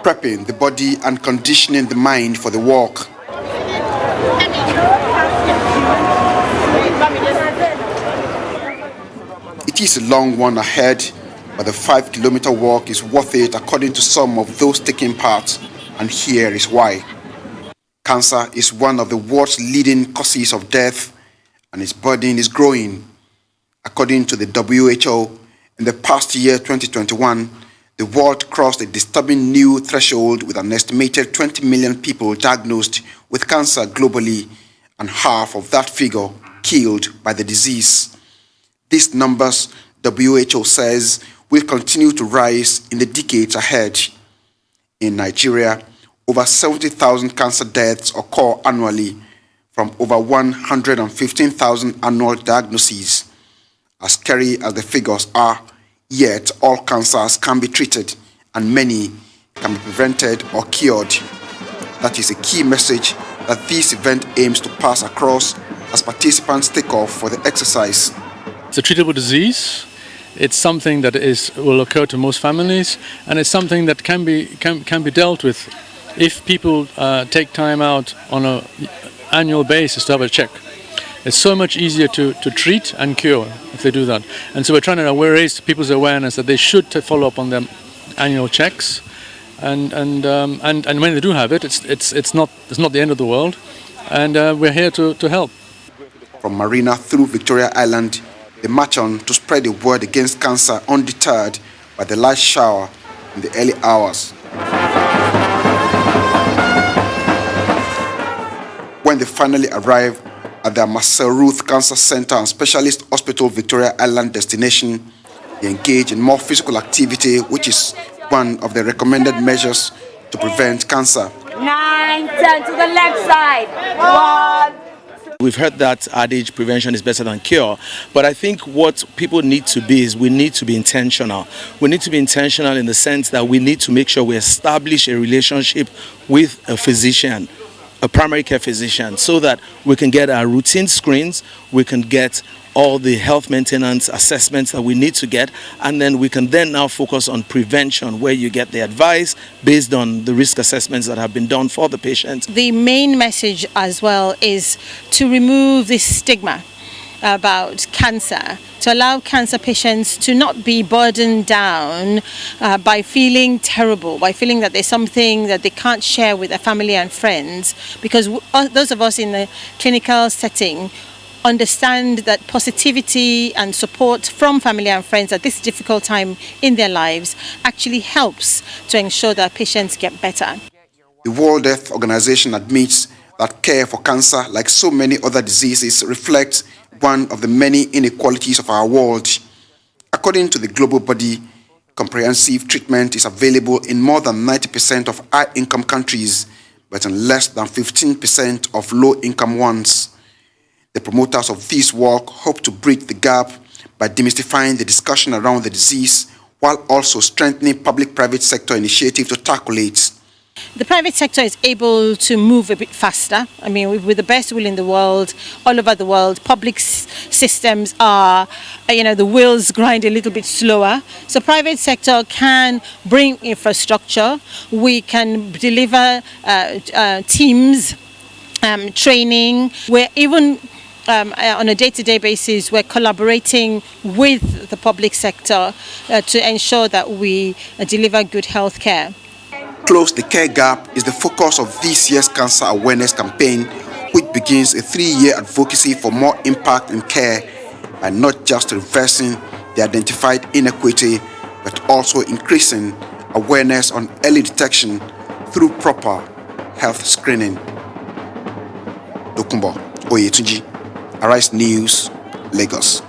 Prepping the body and conditioning the mind for the walk. It is a long one ahead, but the 5-kilometer walk is worth it according to some of those taking part, and here is why. Cancer is one of the world's leading causes of death, and its burden is growing. According to the WHO, in the past year 2021, the world crossed a disturbing new threshold with an estimated 20 million people diagnosed with cancer globally, and half of that figure killed by the disease. These numbers, WHO says, will continue to rise in the decades ahead. In Nigeria, over 70,000 cancer deaths occur annually from over 115,000 annual diagnoses. As scary as the figures are, yet all cancers can be treated and many can be prevented or cured. That is a key message that this event aims to pass across as participants take off for the exercise. It's a treatable disease. It's something that will occur to most families, and it's something that can be dealt with if people take time out on an annual basis to have a check. It's so much easier to treat and cure if they do that. And so we're trying to raise people's awareness that they should follow up on their annual checks. And when they do have it, it's not the end of the world. And we're here to help. From Marina through Victoria Island, they march on to spread the word against cancer undeterred by the light shower in the early hours. When they finally arrive at the Marcel Ruth Cancer Center and Specialist Hospital Victoria Island destination, they engage in more physical activity, which is one of the recommended measures to prevent cancer. 9, 10 to the left side. 1. We've heard that adage, prevention is better than cure, but I think what people need to be is we need to be intentional. We need to be intentional in the sense that we need to make sure we establish a relationship with a physician, a primary care physician, so that we can get our routine screens, we can get all the health maintenance assessments that we need to get, and then we can then now focus on prevention, where you get the advice based on the risk assessments that have been done for the patient. The main message as well is to remove this stigma about cancer, to allow cancer patients to not be burdened down by feeling terrible, by feeling that there's something that they can't share with their family and friends, because those of us in the clinical setting understand that positivity and support from family and friends at this difficult time in their lives actually helps to ensure that patients get better. The World Health Organization admits that care for cancer, like so many other diseases, reflects one of the many inequalities of our world. According to the global body, comprehensive treatment is available in more than 90% of high-income countries, but in less than 15% of low-income ones. The promoters of this work hope to bridge the gap by demystifying the discussion around the disease, while also strengthening public-private sector initiatives to tackle it. The private sector is able to move a bit faster. I mean, with the best will in the world, all over the world, public systems are, the wheels grind a little bit slower. So private sector can bring infrastructure. We can deliver teams, training. We're even on a day-to-day basis, we're collaborating with the public sector to ensure that we deliver good health care. Close the Care Gap is the focus of this year's Cancer Awareness Campaign, which begins a 3-year advocacy for more impact in care by not just reversing the identified inequity, but also increasing awareness on early detection through proper health screening. Tukumbo Oyetunji, ARISE News, Lagos.